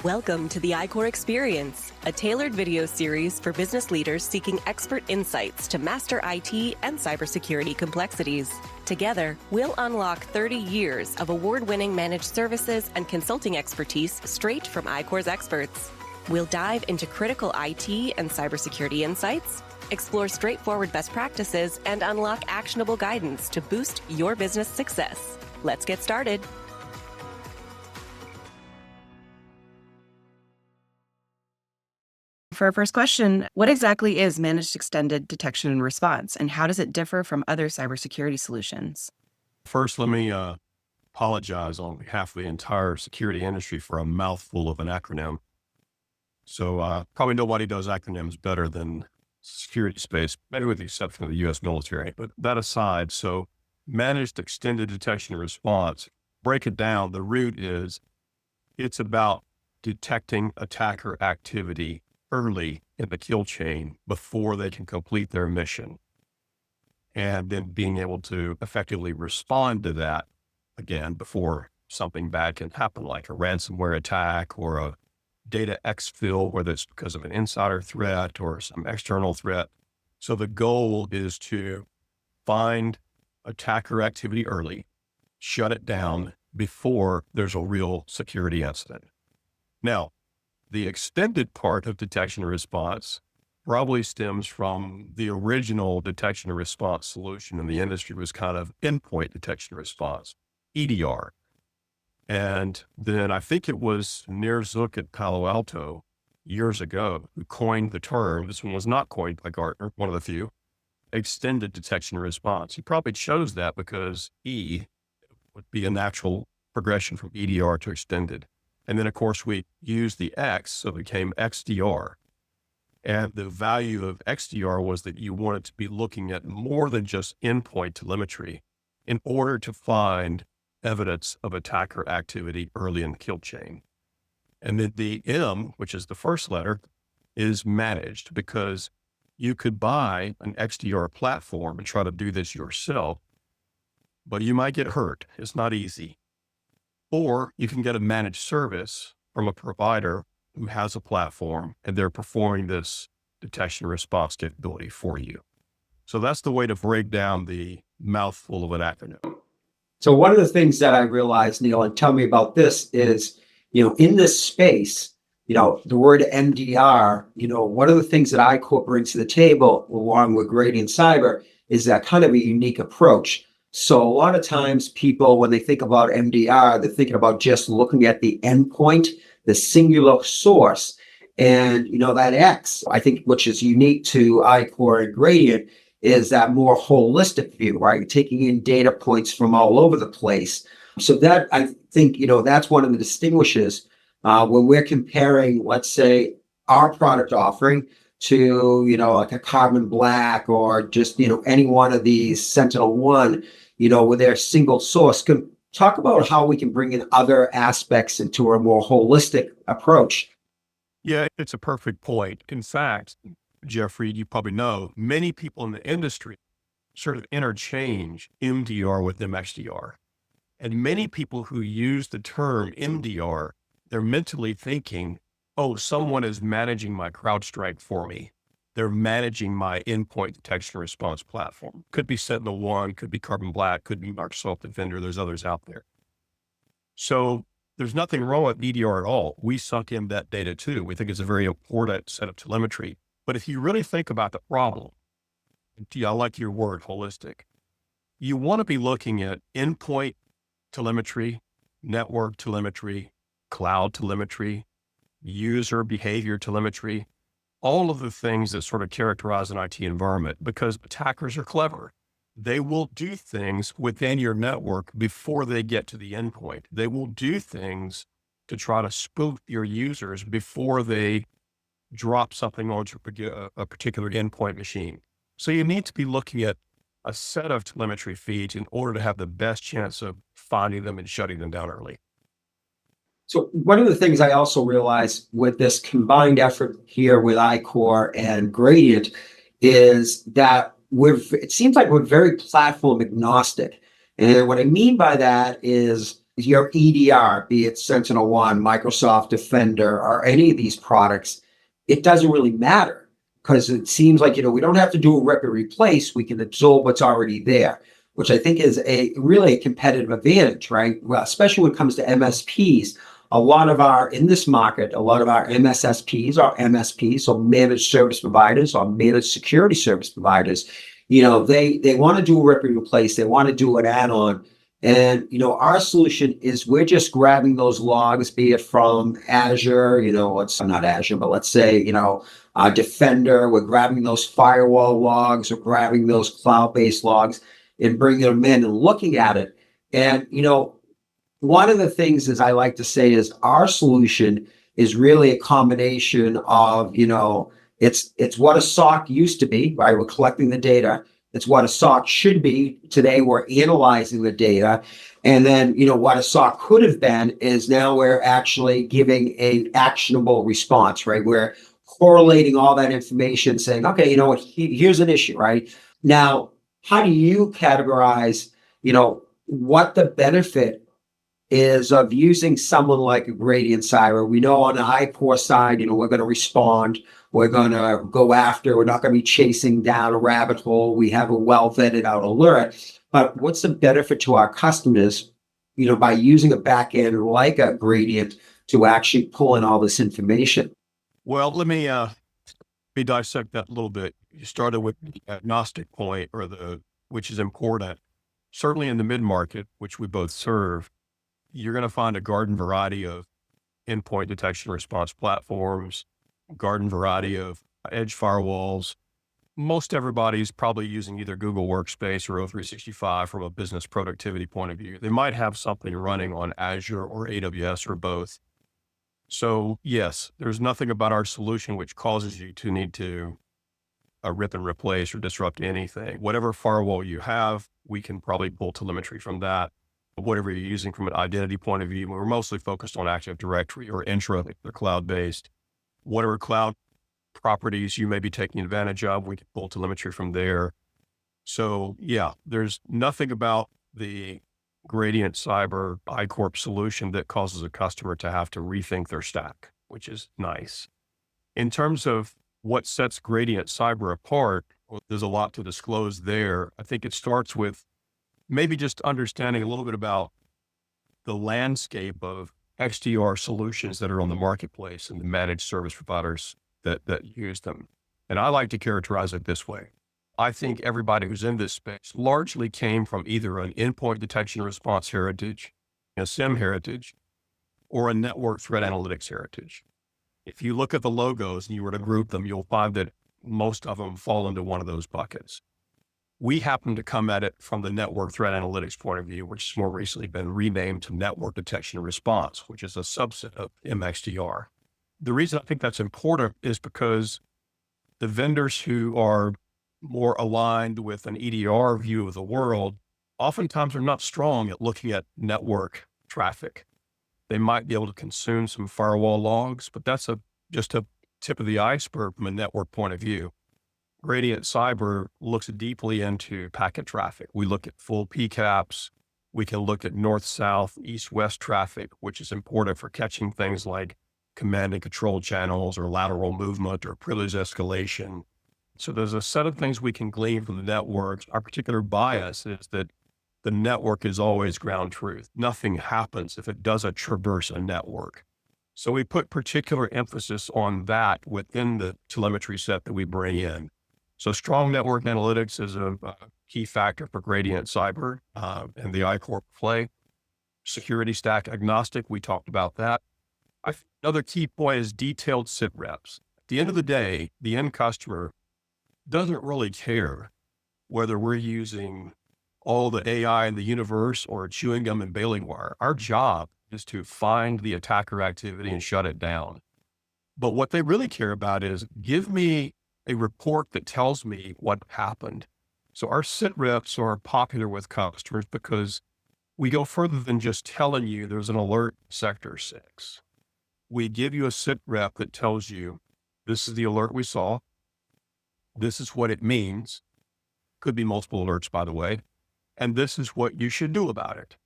Welcome to the iCorps Experience, a tailored video series for business leaders seeking expert insights to master IT and cybersecurity complexities. Together, we'll unlock 30 years of award-winning managed services and consulting expertise straight from iCorps experts. We'll dive into critical IT and cybersecurity insights, explore straightforward best practices, and unlock actionable guidance to boost your business success. Let's get started. For our first question, what exactly is managed extended detection and response, and how does it differ from other cybersecurity solutions? First, let me apologize on behalf of the entire security industry for a mouthful of an acronym. So probably nobody does acronyms better than security space, maybe with the exception of the U.S. military. But that aside, so managed extended detection and response, break it down, the root is it's about detecting attacker activity early in the kill chain before they can complete their mission, and then being able to effectively respond to that again before something bad can happen, like a ransomware attack or a data exfil, whether it's because of an insider threat or some external threat. So the goal is to find attacker activity early, shut it down before there's a real security incident. Now, the extended part of detection and response probably stems from the original detection and response solution in the industry was kind of endpoint detection and response, EDR. And then I think it was Nir Zook at Palo Alto years ago who coined the term. This one was not coined by Gartner, one of the few, extended detection and response. He probably chose that because E would be a natural progression from EDR to extended. And then, of course, we used the X, so it became XDR. And the value of XDR was that you wanted to be looking at more than just endpoint telemetry in order to find evidence of attacker activity early in the kill chain. And then the M, which is the first letter, is managed, because you could buy an XDR platform and try to do this yourself, but you might get hurt. It's not easy. Or you can get a managed service from a provider who has a platform and they're performing this detection and response capability for you. So that's the way to break down the mouthful of an acronym. So one of the things that I realized, Neal, and tell me about this is, in this space, the word MDR, one of the things that iCorps brings to the table, along with Gradient Cyber, is that kind of a unique approach. So a lot of times people, when they think about MDR, they're thinking about just looking at the endpoint, the singular source. And, that X, I think, which is unique to iCorps and Gradient, is that more holistic view, right? Taking in data points from all over the place. So that, I think, that's one of the distinguishes when we're comparing, let's say, our product offering to, like a Carbon Black or just, any one of these SentinelOne, with their single source. Can talk about how we can bring in other aspects into a more holistic approach. Yeah, it's a perfect point. In fact, Jeffrey, you probably know, many people in the industry sort of interchange MDR with MXDR. And many people who use the term MDR, they're mentally thinking, oh, someone is managing my CrowdStrike for me. They're managing my endpoint detection and response platform. Could be SentinelOne, could be Carbon Black, could be Microsoft Defender. There's others out there. So there's nothing wrong with EDR at all. We suck in that data too. We think it's a very important set of telemetry. But if you really think about the problem, I like your word, holistic, you want to be looking at endpoint telemetry, network telemetry, cloud telemetry, user behavior telemetry, all of the things that sort of characterize an IT environment, because attackers are clever. They will do things within your network before they get to the endpoint. They will do things to try to spoof your users before they drop something onto a particular endpoint machine. So you need to be looking at a set of telemetry feeds in order to have the best chance of finding them and shutting them down early. So one of the things I also realized with this combined effort here with iCorps and Gradient is that it seems like we're very platform agnostic. And what I mean by that is your EDR, be it Sentinel-1, Microsoft Defender, or any of these products, it doesn't really matter because it seems like, we don't have to do a rip and replace. We can absorb what's already there, which I think is really a competitive advantage, right? Well, especially when it comes to MSPs. In this market, a lot of our MSSPs are MSPs, so managed service providers or managed security service providers. They want to do a rip and replace. They want to do an add-on. And, our solution is we're just grabbing those logs, be it from Azure, it's not Azure, but let's say, Defender, we're grabbing those firewall logs or grabbing those cloud-based logs and bringing them in and looking at it. And, one of the things is I like to say is our solution is really a combination of, it's what a SOC used to be, right? We're collecting the data. It's what a SOC should be. Today, we're analyzing the data. And then, what a SOC could have been is now we're actually giving an actionable response, right? We're correlating all that information, saying, okay, here's an issue, right? Now, how do you categorize, what the benefit is of using someone like a Gradient Cyber? We know on the iCorps side, we're going to respond. We're going to go after. We're not going to be chasing down a rabbit hole. We have a well-vetted out alert. But what's the benefit to our customers, by using a backend like a Gradient to actually pull in all this information? Well, let me dissect that a little bit. You started with the agnostic point, which is important. Certainly in the mid-market, which we both serve, you're going to find a garden variety of endpoint detection response platforms, garden variety of edge firewalls. Most everybody's probably using either Google Workspace or O365 from a business productivity point of view. They might have something running on Azure or AWS or both. So yes, there's nothing about our solution which causes you to need to rip and replace or disrupt anything. Whatever firewall you have, we can probably pull telemetry from that. Whatever you're using from an identity point of view, we're mostly focused on Active Directory or Intra, they're cloud-based. Whatever cloud properties you may be taking advantage of, we can pull telemetry from there. So yeah, there's nothing about the Gradient Cyber iCorps solution that causes a customer to have to rethink their stack, which is nice. In terms of what sets Gradient Cyber apart, well, there's a lot to disclose there. I think it starts with maybe just understanding a little bit about the landscape of XDR solutions that are on the marketplace and the managed service providers that use them. And I like to characterize it this way. I think everybody who's in this space largely came from either an endpoint detection response heritage, a SIEM heritage, or a network threat analytics heritage. If you look at the logos and you were to group them, you'll find that most of them fall into one of those buckets. We happen to come at it from the network threat analytics point of view, which has more recently been renamed to network detection and response, which is a subset of MXDR. The reason I think that's important is because the vendors who are more aligned with an EDR view of the world oftentimes are not strong at looking at network traffic. They might be able to consume some firewall logs, but that's just a tip of the iceberg from a network point of view. Gradient Cyber looks deeply into packet traffic. We look at full PCAPs. We can look at north-south, east-west traffic, which is important for catching things like command and control channels or lateral movement or privilege escalation. So there's a set of things we can glean from the networks. Our particular bias is that the network is always ground truth. Nothing happens if it doesn't traverse a network. So we put particular emphasis on that within the telemetry set that we bring in. So strong network analytics is a key factor for Gradient Cyber and the iCorps play. Security stack agnostic, we talked about that. Another key point is detailed sit reps. At the end of the day, the end customer doesn't really care whether we're using all the AI in the universe or chewing gum and baling wire. Our job is to find the attacker activity and shut it down. But what they really care about is give me a report that tells me what happened. So our sit reps are popular with customers because we go further than just telling you there's an alert sector 6. We give you a sit rep that tells you this is the alert we saw. This is what it means. Could be multiple alerts, by the way. And this is what you should do about it.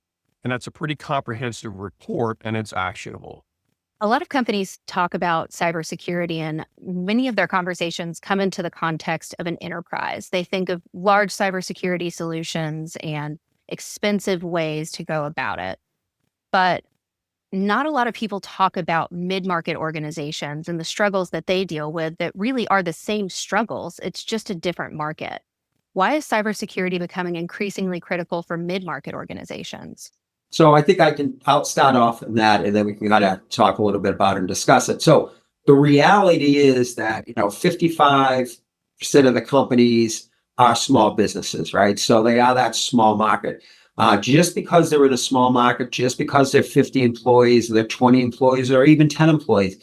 And that's a pretty comprehensive report, and it's actionable. A lot of companies talk about cybersecurity, and many of their conversations come into the context of an enterprise. They think of large cybersecurity solutions and expensive ways to go about it. But not a lot of people talk about mid-market organizations and the struggles that they deal with that really are the same struggles. It's just a different market. Why is cybersecurity becoming increasingly critical for mid-market organizations? So I think I'll start off on that, and then we can kind of talk a little bit about it and discuss it. So the reality is that, 55% of the companies are small businesses, right? So they are that small market. Just because they're in a small market, just because they're 50 employees, they're 20 employees, or even 10 employees,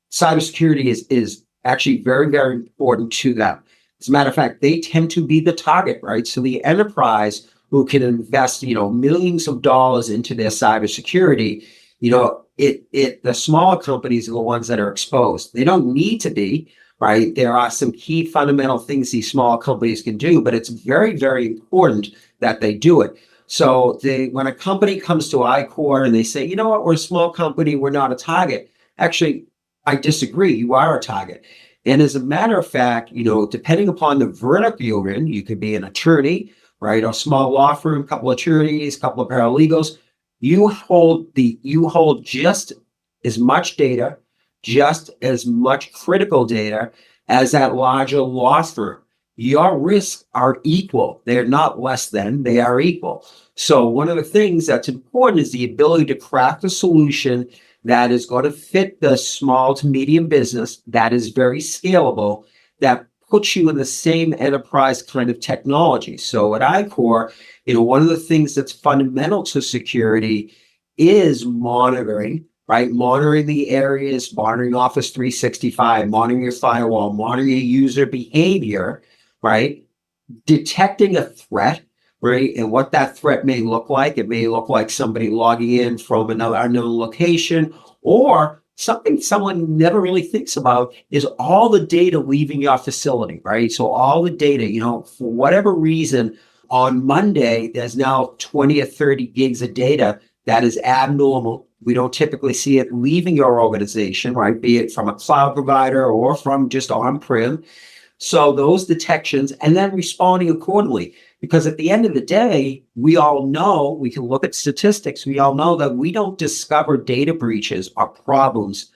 cybersecurity is actually very, very important to them. As a matter of fact, they tend to be the target, right? So the enterprise who can invest, millions of dollars into their cybersecurity, the smaller companies are the ones that are exposed. They don't need to be, right? There are some key fundamental things these small companies can do, but it's very, very important that they do it. So when a company comes to iCorps and they say, you know what, we're a small company, we're not a target. Actually, I disagree. You are a target. And as a matter of fact, depending upon the vertical you're in, you could be an attorney, right? A small law firm, a couple of attorneys, a couple of paralegals. You hold just as much data, just as much critical data as that larger law firm. Your risks are equal. They're not less than, they are equal. So one of the things that's important is the ability to craft a solution that is going to fit the small to medium business, that is very scalable, that puts you in the same enterprise kind of technology. So at iCorps, one of the things that's fundamental to security is monitoring, right? Monitoring the areas, monitoring Office 365, monitoring your firewall, monitoring your user behavior, right? Detecting a threat, right? And what that threat may look like. It may look like somebody logging in from another unknown location, or something someone never really thinks about is all the data leaving your facility, right? So all the data, for whatever reason, on Monday, there's now 20 or 30 gigs of data that is abnormal. We don't typically see it leaving your organization, right? Be it from a cloud provider or from just on-prem. So those detections, and then responding accordingly. Because at the end of the day, we all know, we can look at statistics, we all know that we don't discover data breaches or problems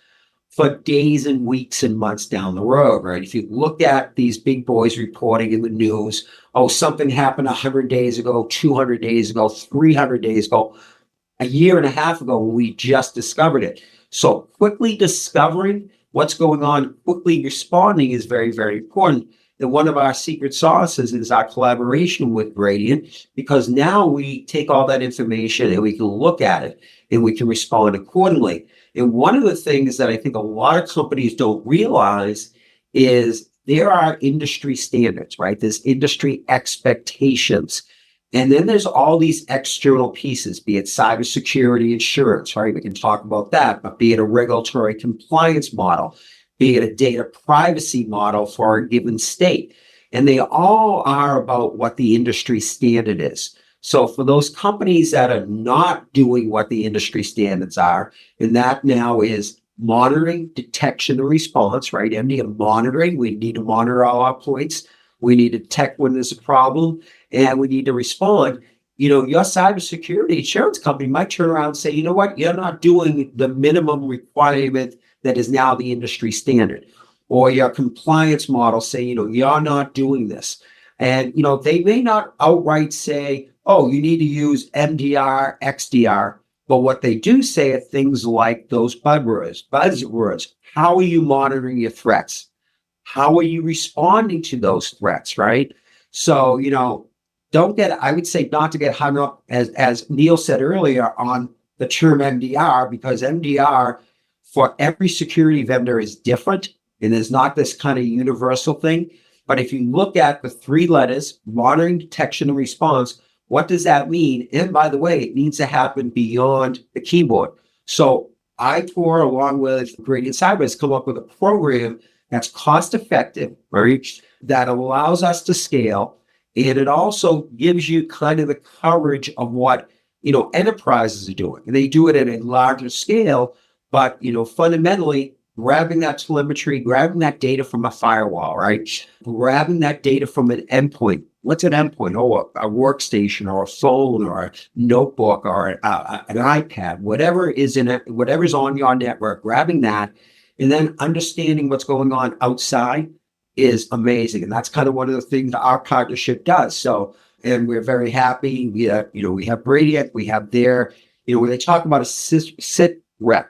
for days and weeks and months down the road, right? If you look at these big boys reporting in the news, something happened 100 days ago, 200 days ago, 300 days ago, a year and a half ago, we just discovered it. So quickly discovering what's going on, quickly responding is very, very important. And one of our secret sauces is our collaboration with Gradient, because now we take all that information and we can look at it and we can respond accordingly. And one of the things that I think a lot of companies don't realize is there are industry standards, right? There's industry expectations. And then there's all these external pieces, be it cybersecurity insurance, right? We can talk about that, but be it a regulatory compliance model, be it a data privacy model for a given state. And they all are about what the industry standard is. So for those companies that are not doing what the industry standards are, and that now is monitoring, detection, and response, right? MDM monitoring, we need to monitor all our points. We need to detect when there's a problem, and we need to respond. Your cybersecurity insurance company might turn around and say, you know what, you're not doing the minimum requirement that is now the industry standard. Or your compliance model say, you're not doing this. And, they may not outright say, oh, you need to use MDR, XDR. But what they do say are things like those buzzwords. How are you monitoring your threats? How are you responding to those threats, right? So, I would say not to get hung up, as Neal said earlier, on the term MDR, because MDR for every security vendor is different. And there's not this kind of universal thing. But if you look at the three letters, monitoring, detection, and response, what does that mean? And by the way, it needs to happen beyond the keyboard. So iCorps, along with Gradient Cyber, has come up with a program that's cost effective, right? That allows us to scale. And it also gives you kind of the coverage of what, enterprises are doing. And they do it at a larger scale, but, fundamentally grabbing that telemetry, grabbing that data from a firewall, right? Grabbing that data from an endpoint. What's an endpoint? Oh, a workstation or a phone or a notebook or an iPad, whatever is in it, whatever's on your network, grabbing that and then understanding what's going on outside is amazing. And that's kind of one of the things that our partnership does. So, and we're very happy. We have Brady, we have their, when they talk about a sit rep,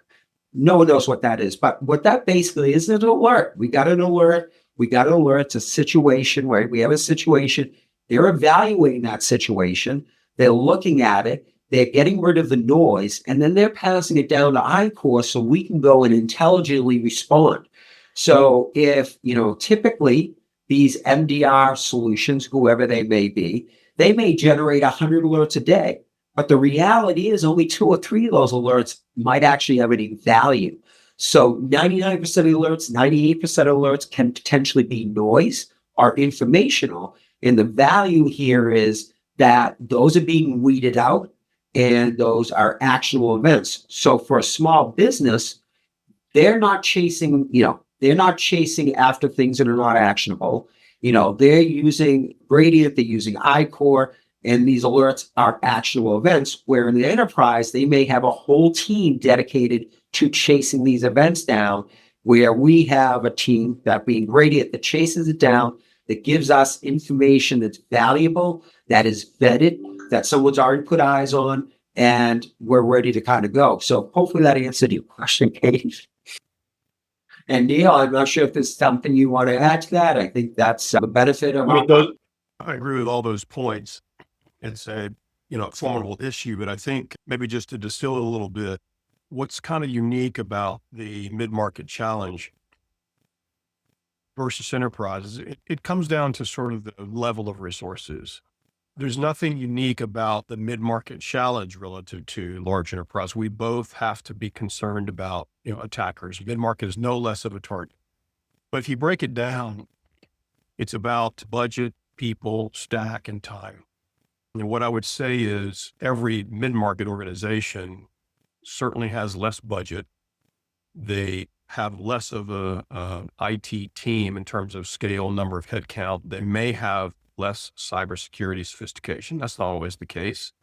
no one knows what that is. But what that basically is an alert. We got an alert. It's a situation where we have a situation. They're evaluating that situation. They're looking at it. They're getting rid of the noise. And then they're passing it down to iCorps so we can go and intelligently respond. So if, typically these MDR solutions, whoever they may be, they may generate 100 alerts a day. But the reality is only 2 or 3 of those alerts might actually have any value. So 99% of the alerts, 98% of alerts can potentially be noise or informational. And the value here is that those are being weeded out and those are actionable events. So for a small business, they're not chasing after things that are not actionable. They're using Gradient, they're using iCorps, and these alerts are actionable events, where in the enterprise, they may have a whole team dedicated to chasing these events down, where we have a team, that being Gradient, that chases it down, that gives us information that's valuable, that is vetted, that someone's already put eyes on, and we're ready to kind of go. So hopefully that answered your question, Katie. And Neal, I'm not sure if there's something you want to add to that. I think that's the benefit of I agree with all those points. It's a formidable issue, but I think maybe just to distill it a little bit, what's kind of unique about the mid-market challenge versus enterprises, it comes down to sort of the level of resources. There's nothing unique about the mid-market challenge relative to large enterprise. We both have to be concerned about attackers. Mid-market is no less of a target. But if you break it down, it's about budget, people, stack, and time. And what I would say is every mid-market organization certainly has less budget. They have less of a IT team in terms of scale, number of headcount. They may have less cybersecurity sophistication. That's not always the case.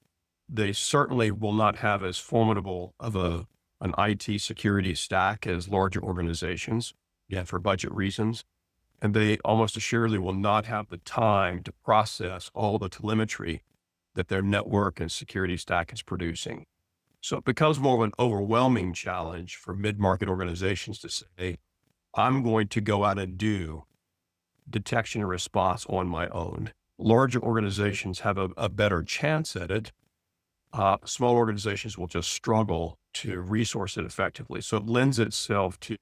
They certainly will not have as formidable of an IT security stack as larger organizations, again, for budget reasons. And they almost assuredly will not have the time to process all the telemetry that their network and security stack is producing. So it becomes more of an overwhelming challenge for mid-market organizations to say, I'm going to go out and do detection and response on my own. Larger organizations have a better chance at it. Small organizations will just struggle to resource it effectively. So it lends itself to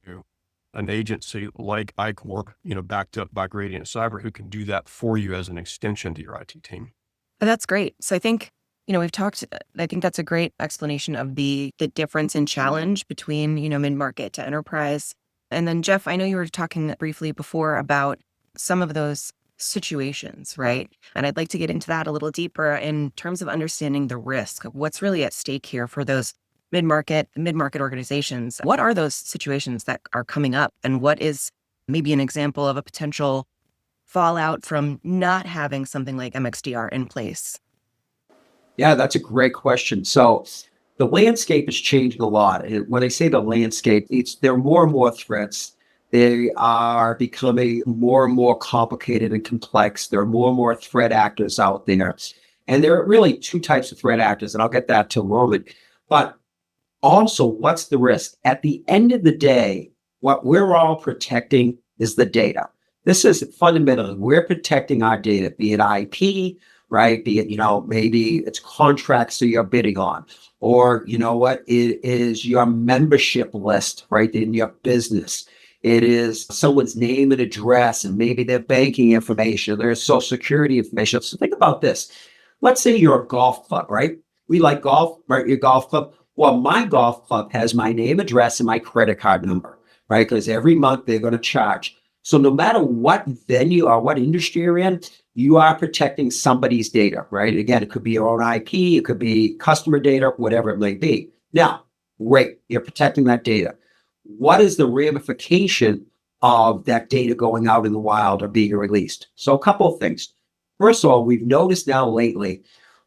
an agency like iCorps, backed up by Gradient Cyber, who can do that for you as an extension to your IT team. That's great. So I think, we've talked, I think that's a great explanation of the difference in challenge between, mid-market to enterprise. And then Jeff, I know you were talking briefly before about some of those situations, right? And I'd like to get into that a little deeper in terms of understanding the risk of what's really at stake here for those mid-market organizations. What are those situations that are coming up? And what is maybe an example of a potential fallout from not having something like MXDR in place? Yeah, that's a great question. So the landscape is changing a lot. And when I say the landscape, there are more and more threats. They are becoming more and more complicated and complex. There are more and more threat actors out there. And there are really 2 types of threat actors, and I'll get that to a moment. But also, what's the risk? At the end of the day, what we're all protecting is the data. This is fundamentally, we're protecting our data, be it IP, right? Be it, maybe it's contracts that you're bidding on, or, it is your membership list, right, in your business. It is someone's name and address, and maybe their banking information, their social security information. So think about this. Let's say you're a golf club, right? We like golf, right? Your golf club. Well, my golf club has my name, address, and my credit card number, right? Because every month they're going to charge. So no matter what venue or what industry you're in, you are protecting somebody's data, right? Again, it could be your own IP, it could be customer data, whatever it may be. Now, great, you're protecting that data. What is the ramification of that data going out in the wild or being released? So a couple of things. First of all, we've noticed now lately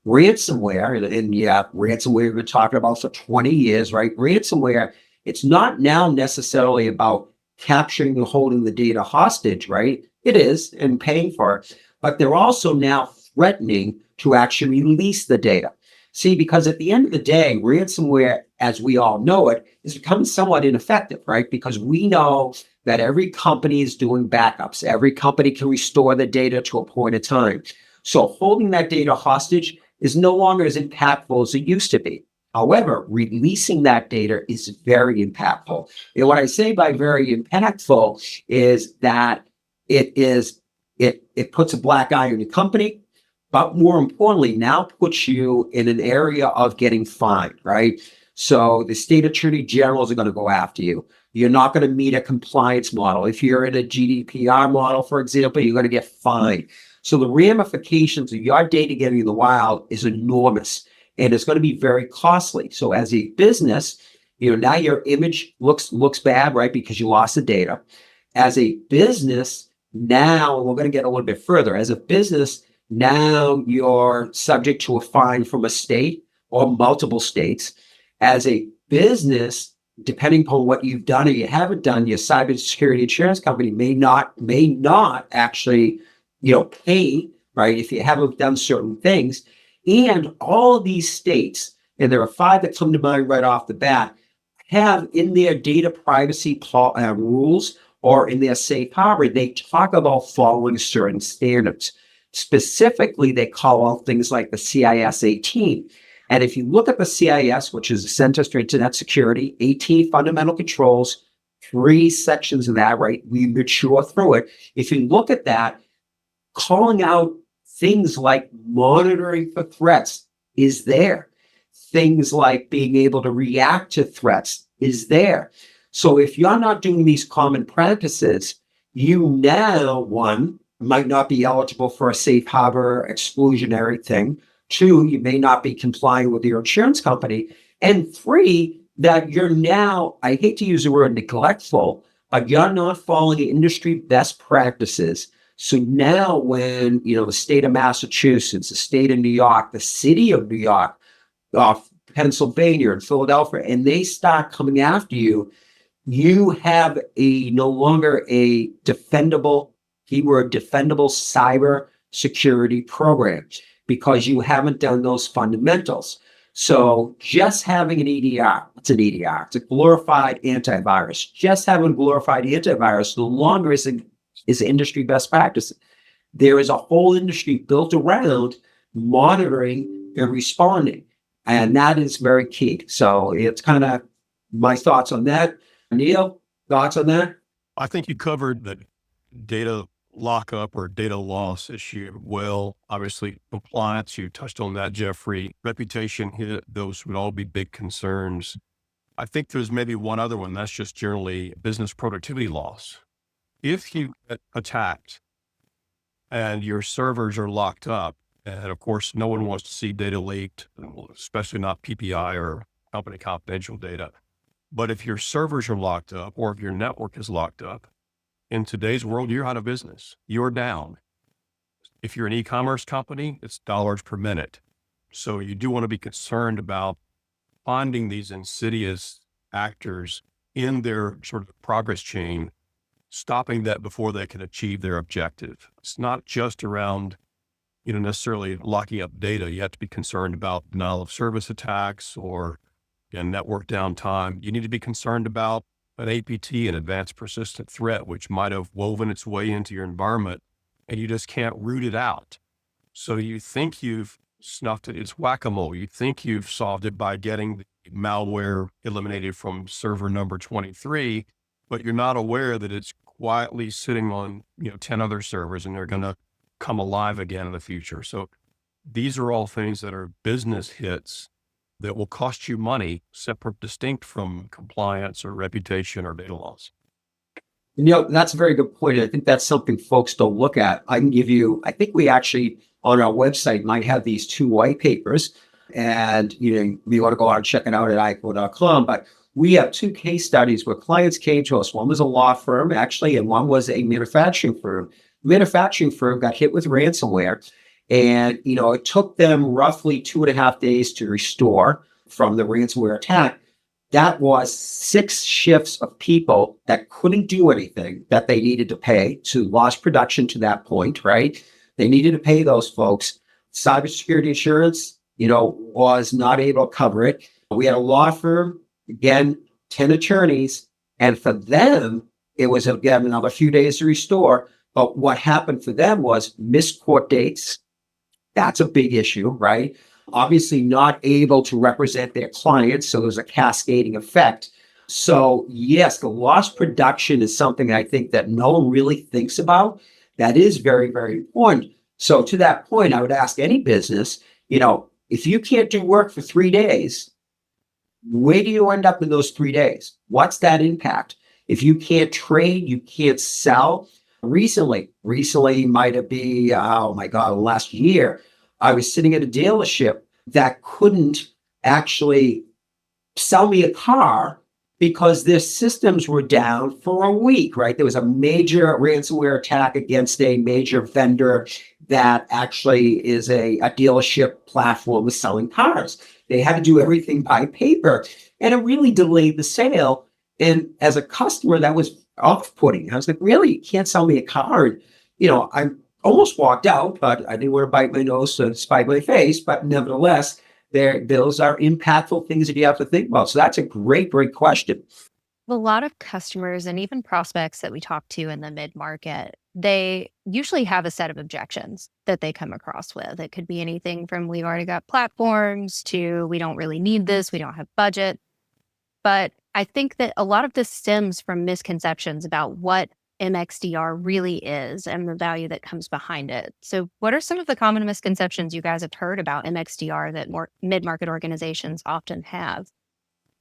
ransomware, and yeah, ransomware we've been talking about for 20 years, right? Ransomware, it's not now necessarily about capturing and holding the data hostage, right? It is, and paying for it. But they're also now threatening to actually release the data. See, because at the end of the day, ransomware, as we all know it, is becoming somewhat ineffective, right? Because we know that every company is doing backups. Every company can restore the data to a point in time. So holding that data hostage is no longer as impactful as it used to be. However, releasing that data is very impactful. And what I say by very impactful is that it puts a black eye on your company, but more importantly, now puts you in an area of getting fined, right? So the state attorney generals are going to go after you. You're not going to meet a compliance model. If you're in a GDPR model, for example, you're going to get fined. So the ramifications of your data getting in the wild is enormous, and it's going to be very costly. So as a business, now your image looks bad, right? Because you lost the data. As a business, now, and we're going to get a little bit further, as a business, now you're subject to a fine from a state or multiple states. As a business, depending upon what you've done or you haven't done, your cybersecurity insurance company may not actually, pay, right, if you haven't done certain things. And all of these states, and there are 5 that come to mind right off the bat, have in their data privacy rules or in their safe harbor, they talk about following certain standards. Specifically, they call out things like the CIS 18. And if you look at the CIS, which is the Center for Internet Security, 18 fundamental controls, 3 sections of that, right? We mature through it. If you look at that, calling out things like monitoring for threats is there. Things like being able to react to threats is there. So if you're not doing these common practices, you now, 1, might not be eligible for a safe harbor exclusionary thing. 2, you may not be complying with your insurance company. And 3, that you're now, I hate to use the word neglectful, but you're not following industry best practices. So now when, the state of Massachusetts, the state of New York, the city of New York, Pennsylvania and Philadelphia, and they start coming after you, you have no longer a defendable, keyword defendable cyber security program because you haven't done those fundamentals. So just having an EDR, what's an EDR? It's a glorified antivirus. Just having a glorified antivirus no longer is industry best practice. There is a whole industry built around monitoring and responding. And that is very key. So it's kind of my thoughts on that. Neal, thoughts on that? I think you covered the data lockup or data loss issue well. Obviously, compliance, you touched on that, Jeffrey. Reputation hit, those would all be big concerns. I think there's maybe one other one. That's just generally business productivity loss. If you get attacked and your servers are locked up, and of course, no one wants to see data leaked, especially not PPI or company confidential data. But if your servers are locked up or if your network is locked up, in today's world, you're out of business. You're down. If you're an e-commerce company, it's dollars per minute. So you do want to be concerned about finding these insidious actors in their sort of progress chain, stopping that before they can achieve their objective. It's not just around, necessarily locking up data. You have to be concerned about denial of service attacks or network downtime. You need to be concerned about an APT, an advanced persistent threat, which might have woven its way into your environment and you just can't root it out. So you think you've snuffed it. It's whack-a-mole. You think you've solved it by getting the malware eliminated from server number 23, but you're not aware that it's quietly sitting on, 10 other servers and they're going to come alive again in the future. So these are all things that are business hits that will cost you money, separate, distinct from compliance or reputation or data loss. That's a very good point. I think that's something folks don't look at. I can give you, I think we actually on our website might have these 2 white papers, and you want to go out and check it out at iCorps.com. But we have 2 case studies where clients came to us. One was a law firm, actually, and one was a manufacturing firm. The manufacturing firm got hit with ransomware, and it took them roughly 2.5 days to restore from the ransomware attack. That was 6 shifts of people that couldn't do anything that they needed to pay to lost production to that point, right? They needed to pay those folks. Cybersecurity insurance, was not able to cover it. We had a law firm, again, 10 attorneys, and for them, it was, again, another few days to restore. But what happened for them was missed court dates. That's a big issue, right? Obviously not able to represent their clients. So there's a cascading effect. So yes, the lost production is something I think that no one really thinks about. That is very, very important. So to that point, I would ask any business, if you can't do work for 3 days, where do you end up in those 3 days? What's that impact? If you can't trade, you can't sell. Recently might have been, oh my God, last year, I was sitting at a dealership that couldn't actually sell me a car because their systems were down for a week, right? There was a major ransomware attack against a major vendor that actually is a dealership platform with selling cars. They had to do everything by paper, and it really delayed the sale. And as a customer, that was off-putting. I was like, really? You can't sell me a car? And, I almost walked out, but I didn't want to bite my nose to spite my face. But nevertheless, those are impactful things that you have to think about. So that's a great, great question. A lot of customers and even prospects that we talk to in the mid-market, they usually have a set of objections that they come across with. It could be anything from we've already got platforms to we don't really need this, we don't have budget. But I think that a lot of this stems from misconceptions about what MXDR really is and the value that comes behind it. So what are some of the common misconceptions you guys have heard about MXDR that more mid-market organizations often have?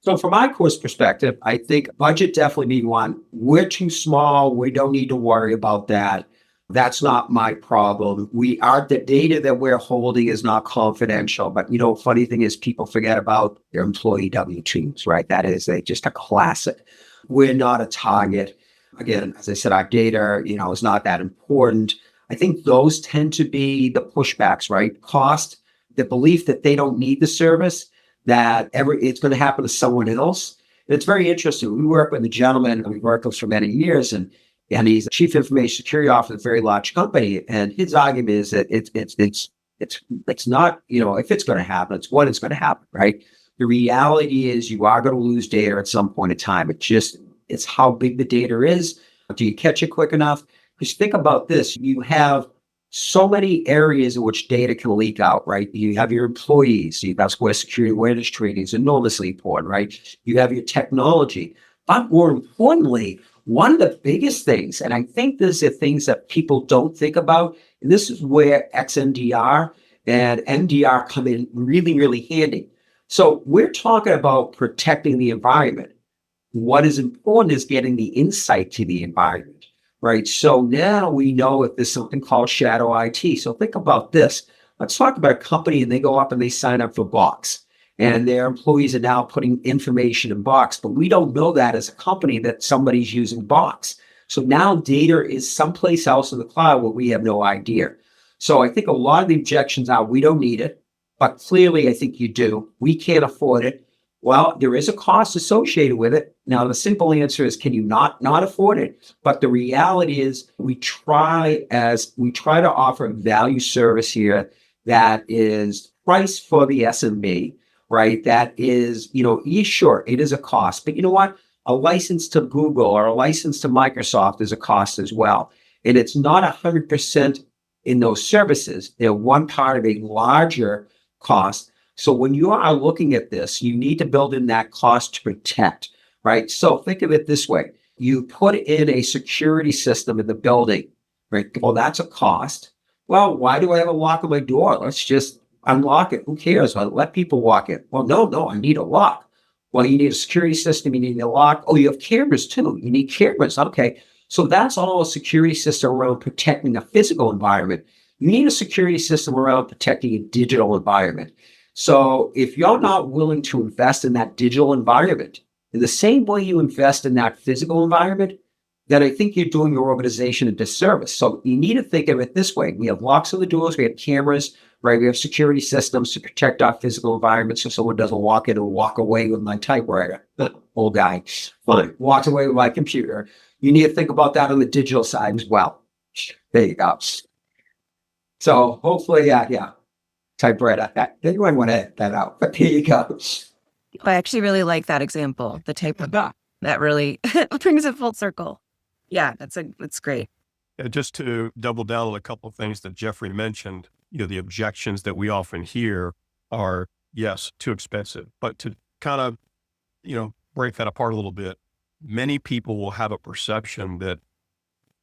So from my course perspective, I think budget definitely being one. We're too small. We don't need to worry about that. That's not my problem. The data that we're holding is not confidential. But funny thing is people forget about their employee W-2s, right? That is just a classic. We're not a target. Again, as I said, our data, is not that important. I think those tend to be the pushbacks, right? Cost, the belief that they don't need the service, that it's going to happen to someone else. And it's very interesting. We work with a gentleman, and we've worked with for many years, and he's a chief information security officer at a very large company. And his argument is that it's not, if it's going to happen, it's when it's going to happen, right? The reality is you are going to lose data at some point in time. It's how big the data is. Do you catch it quick enough? Because think about this. You have so many areas in which data can leak out, right? You have your employees. That's where security awareness training is enormously important, right? You have your technology. But more importantly, one of the biggest things, and I think these are things that people don't think about, and this is where XMDR and MDR come in really, really handy. So we're talking about protecting the environment. What is important is getting the insight to the environment, right? So now we know if there's something called shadow IT. So think about this. Let's talk about a company and they go up and they sign up for Box. And their employees are now putting information in Box, but we don't know that as a company that somebody's using Box. So now data is someplace else in the cloud where we have no idea. So I think a lot of the objections are we don't need it, but clearly I think you do. We can't afford it. Well, there is a cost associated with it. Now, the simple answer is, can you not afford it? But the reality is we try to offer a value service here that is priced for the SMB, right? That is, sure, it is a cost, but you know what? A license to Google or a license to Microsoft is a cost as well. And it's not 100% in those services. They're one part of a larger cost. So when you are looking at this, you need to build in that cost to protect, right? So think of it this way. You put in a security system in the building, right? Well, that's a cost. Well, why do I have a lock on my door? Let's just unlock it. Who cares? I'll let people walk in. Well, no, I need a lock. Well, you need a security system. You need a lock. Oh, you have cameras too. You need cameras. Okay. So that's all a security system around protecting a physical environment. You need a security system around protecting a digital environment. So if you're not willing to invest in that digital environment in the same way you invest in that physical environment, then I think you're doing your organization a disservice. So you need to think of it this way. We have locks on the doors, we have cameras, right? We have security systems to protect our physical environment so someone doesn't walk in and walk away with my typewriter. Old guy, fine, walks away with my computer. You need to think about that on the digital side as well. There you go. So hopefully, yeah. Typewriter. You might want to edit that out, but here you go. I actually really like that example, the type of that really brings it full circle. Yeah, that's great. Just to double down on a couple of things that Jeffrey mentioned, the objections that we often hear are, yes, too expensive, but to kind of, break that apart a little bit, many people will have a perception that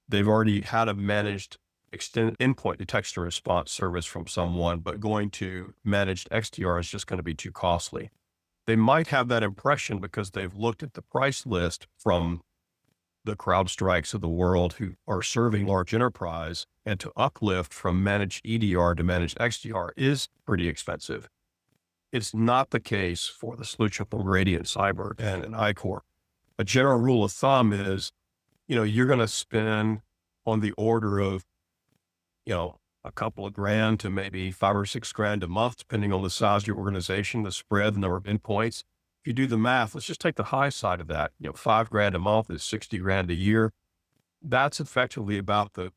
they've already had a managed extended endpoint detection and response service from someone, but going to managed XDR is just going to be too costly. They might have that impression because they've looked at the price list from the CrowdStrikes of the world who are serving large enterprise, and to uplift from managed EDR to managed XDR is pretty expensive. It's not the case for the solution from Radiant Cyber and an iCorps. A general rule of thumb is, you're going to spend on the order of a couple of grand to maybe $5 or $6 grand a month, depending on the size of your organization, the spread, the number of endpoints. If you do the math, let's just take the high side of that. $5 grand a month is 60 grand a year. That's effectively about a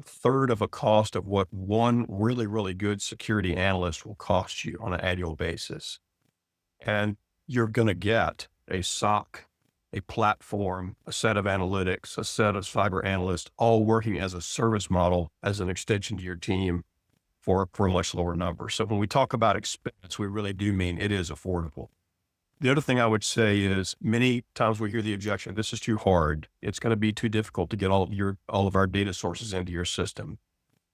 third of a cost of what one really, really good security analyst will cost you on an annual basis. And you're going to get a SOC, a platform, a set of analytics, a set of cyber analysts, all working as a service model, as an extension to your team for a much lower number. So when we talk about expense, we really do mean it is affordable. The other thing I would say is many times we hear the objection, this is too hard. It's going to be too difficult to get all of our data sources into your system.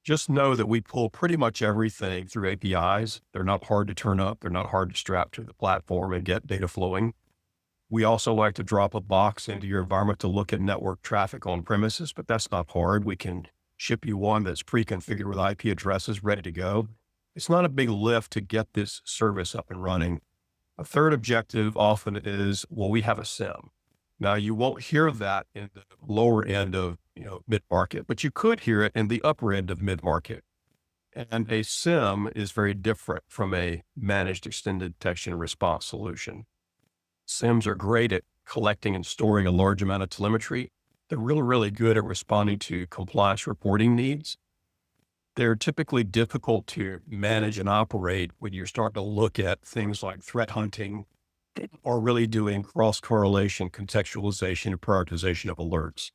Just know that we pull pretty much everything through APIs. They're not hard to turn up. They're not hard to strap to the platform and get data flowing. We also like to drop a box into your environment to look at network traffic on premises, but that's not hard. We can ship you one that's pre-configured with IP addresses ready to go. It's not a big lift to get this service up and running. A third objective often is, well, we have a SIM. Now, you won't hear that in the lower end of mid-market, but you could hear it in the upper end of mid-market. And a SIM is very different from a managed extended detection and response solution. SIMs are great at collecting and storing a large amount of telemetry. They're really, really good at responding to compliance reporting needs. They're typically difficult to manage and operate when you're starting to look at things like threat hunting or really doing cross-correlation, contextualization, and prioritization of alerts.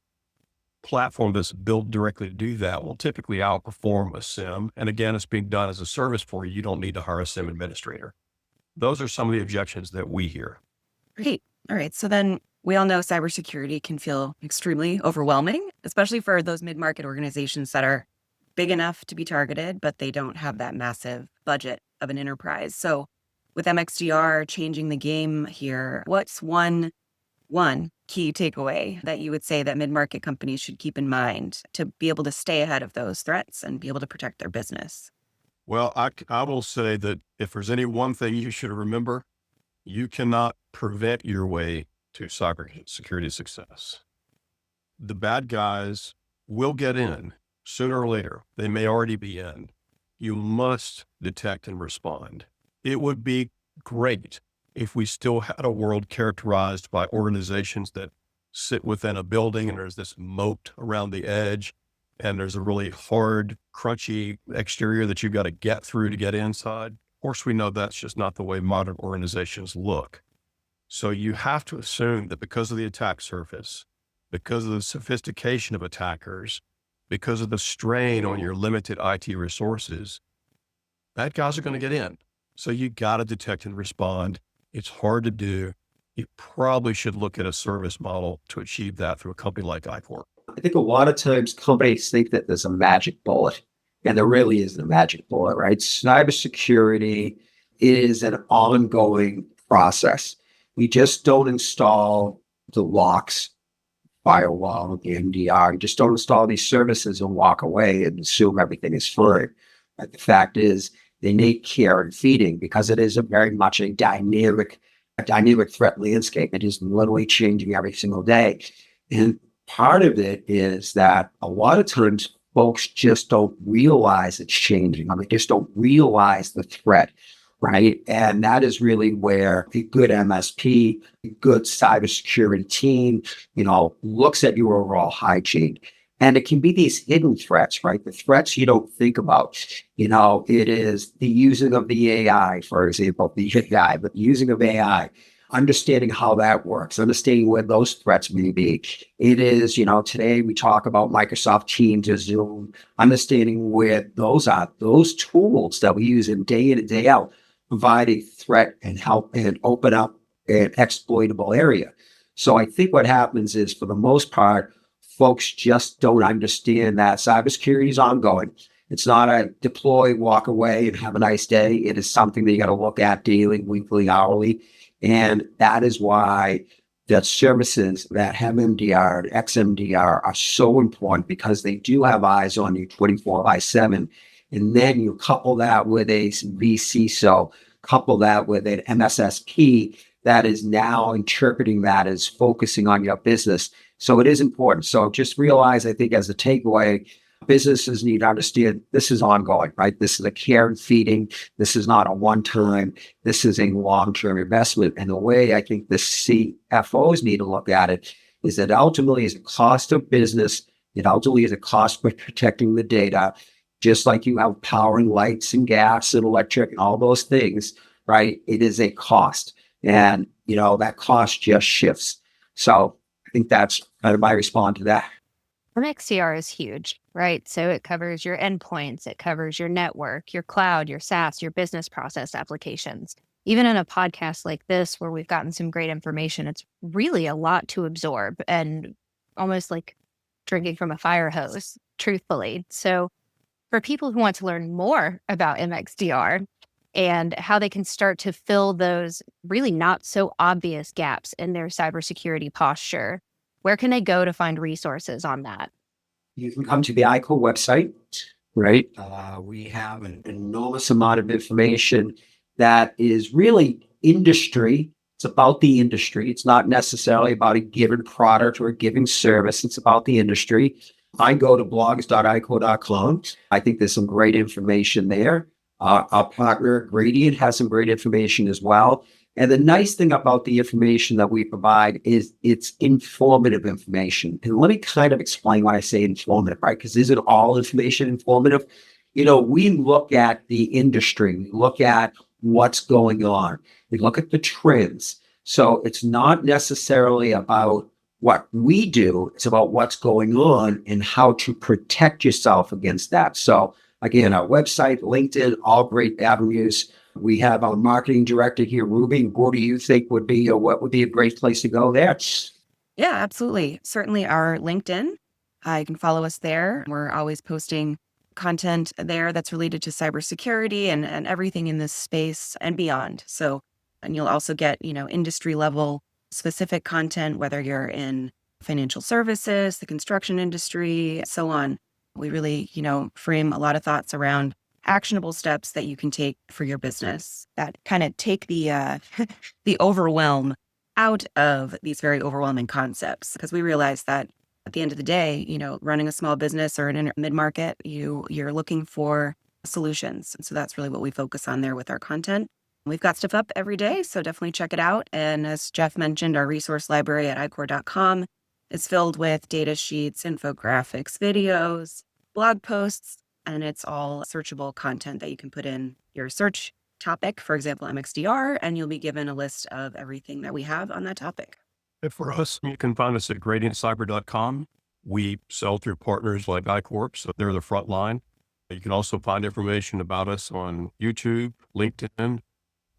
Platform that's built directly to do that will typically outperform a SIM. And again, it's being done as a service for you. You don't need to hire a SIM administrator. Those are some of the objections that we hear. Great. All right. So then we all know cybersecurity can feel extremely overwhelming, especially for those mid-market organizations that are big enough to be targeted, but they don't have that massive budget of an enterprise. So with MXDR changing the game here, what's one key takeaway that you would say that mid-market companies should keep in mind to be able to stay ahead of those threats and be able to protect their business? Well, I will say that if there's any one thing you should remember, you cannot prevent your way to cybersecurity success. The bad guys will get in sooner or later. They may already be in. You must detect and respond. It would be great if we still had a world characterized by organizations that sit within a building and there's this moat around the edge and there's a really hard, crunchy exterior that you've got to get through to get inside. Of course, we know that's just not the way modern organizations look. So you have to assume that because of the attack surface, because of the sophistication of attackers, because of the strain on your limited IT resources, bad guys are going to get in. So you got to detect and respond. It's hard to do. You probably should look at a service model to achieve that through a company like iCorps. I think a lot of times companies think that there's a magic bullet, and there really isn't a magic bullet, right? Cybersecurity is an ongoing process. We just don't install the locks firewall, the MDR. You just don't install these services and walk away and assume everything is fine. But the fact is, they need care and feeding because it is very much a dynamic threat landscape. It is literally changing every single day. And part of it is that a lot of times folks just don't realize it's changing. I mean, just don't realize the threat, right? And that is really where a good MSP, a good cybersecurity team, looks at your overall hygiene. And it can be these hidden threats, right? The threats you don't think about. It is the using of the AI, for example, the AI, but the using of AI, understanding how that works, understanding where those threats may be. It is, today we talk about Microsoft Teams or Zoom, understanding where those are, those tools that we use in and day out, provide a threat and help and open up an exploitable area. So I think what happens is, for the most part, folks just don't understand that cybersecurity is ongoing. It's not a deploy, walk away, and have a nice day. It is something that you got to look at daily, weekly, hourly. And that is why the services that have MDR and XMDR are so important, because they do have eyes on you 24/7. And then you couple that with a vCISO, couple that with an MSSP that is now interpreting that as focusing on your business. So it is important. So just realize, I think, as a takeaway, businesses need to understand this is ongoing, right? This is a care and feeding. This is not a one-time. This is a long-term investment. And the way I think the CFOs need to look at it is that ultimately is a cost of business. It ultimately is a cost for protecting the data, just like you have power and lights and gas and electric and all those things, right? It is a cost. And, that cost just shifts. So I think that's how I respond to that. MXDR is huge, right? So it covers your endpoints, it covers your network, your cloud, your SaaS, your business process applications. Even in a podcast like this, where we've gotten some great information, it's really a lot to absorb and almost like drinking from a fire hose, truthfully. So for people who want to learn more about MXDR and how they can start to fill those really not so obvious gaps in their cybersecurity posture, where can they go to find resources on that? You can come to the iCorps website, right? We have an enormous amount of information that is really industry. It's about the industry. It's not necessarily about a given product or a given service. It's about the industry. I go to blogs.icorps.com. I think there's some great information there. Our partner, Gradient, has some great information as well. And the nice thing about the information that we provide is it's informative information. And let me kind of explain why I say informative, right? Because isn't all information informative? We look at the industry, we look at what's going on, we look at the trends. So it's not necessarily about what we do, it's about what's going on and how to protect yourself against that. So again, our website, LinkedIn, all great avenues. We have our marketing director here, Ruby. What do you think would be, what would be a great place to go there? Yeah, absolutely. Certainly our LinkedIn. You can follow us there. We're always posting content there that's related to cybersecurity and everything in this space and beyond. So, and you'll also get, industry level specific content, whether you're in financial services, the construction industry, so on. We really, frame a lot of thoughts around actionable steps that you can take for your business that kind of take the the overwhelm out of these very overwhelming concepts. Because we realize that at the end of the day, running a small business or an mid-market, you're looking for solutions. And so that's really what we focus on there with our content. We've got stuff up every day, so definitely check it out. And as Jeff mentioned, our resource library at iCorps.com is filled with data sheets, infographics, videos, blog posts, and it's all searchable content that you can put in your search topic, for example, MXDR, and you'll be given a list of everything that we have on that topic. And for us, you can find us at gradientcyber.com. We sell through partners like iCorps, so they're the front line. You can also find information about us on YouTube, LinkedIn, I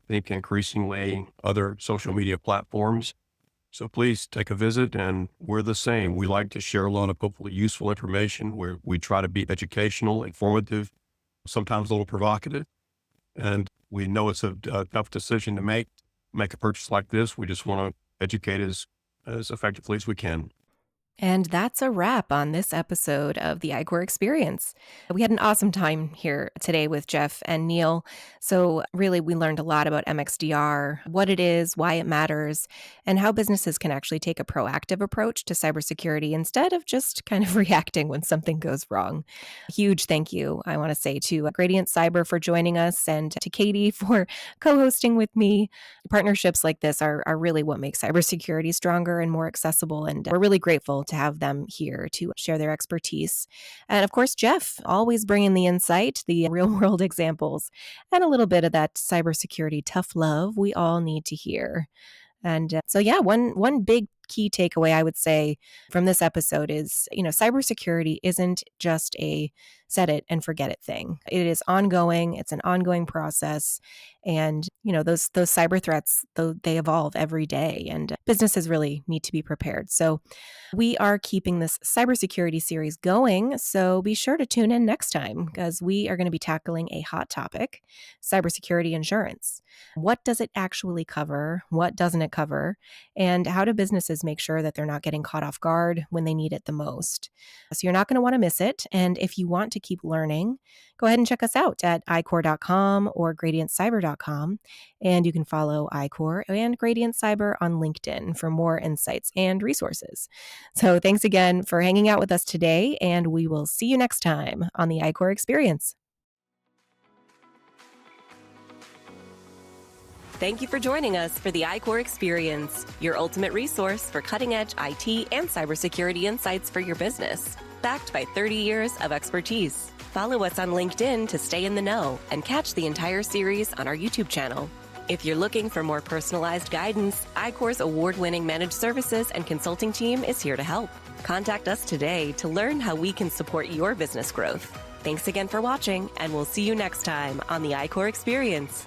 think increasingly other social media platforms. So please take a visit, and we're the same. We like to share a lot of hopefully useful information where we try to be educational, informative, sometimes a little provocative. And we know it's a tough decision to make a purchase like this. We just want to educate as effectively as we can. And that's a wrap on this episode of the iCorps Experience. We had an awesome time here today with Jeff and Neal. So really, we learned a lot about MXDR, what it is, why it matters, and how businesses can actually take a proactive approach to cybersecurity instead of just kind of reacting when something goes wrong. Huge thank you, I want to say, to Gradient Cyber for joining us and to Katie for co-hosting with me. Partnerships like this are really what makes cybersecurity stronger and more accessible. And we're really grateful to have them here to share their expertise. And of course, Jeff, always bringing the insight, the real world examples, and a little bit of that cybersecurity tough love we all need to hear. And so, yeah, one big key takeaway I would say from this episode is, cybersecurity isn't just a set it and forget it thing. It is ongoing. It's an ongoing process. And, those cyber threats, they evolve every day, and businesses really need to be prepared. So we are keeping this cybersecurity series going. So be sure to tune in next time, because we are going to be tackling a hot topic, cybersecurity insurance. What does it actually cover? What doesn't it cover? And how do businesses make sure that they're not getting caught off guard when they need it the most? So you're not going to want to miss it. And if you want to keep learning, go ahead and check us out at iCorps.com or gradientcyber.com. And you can follow iCorps and Gradient Cyber on LinkedIn for more insights and resources. So thanks again for hanging out with us today, and we will see you next time on the iCorps Experience. Thank you for joining us for the iCorps Experience, your ultimate resource for cutting-edge IT and cybersecurity insights for your business, backed by 30 years of expertise. Follow us on LinkedIn to stay in the know and catch the entire series on our YouTube channel. If you're looking for more personalized guidance, iCorps' award-winning managed services and consulting team is here to help. Contact us today to learn how we can support your business growth. Thanks again for watching, and we'll see you next time on the iCorps Experience.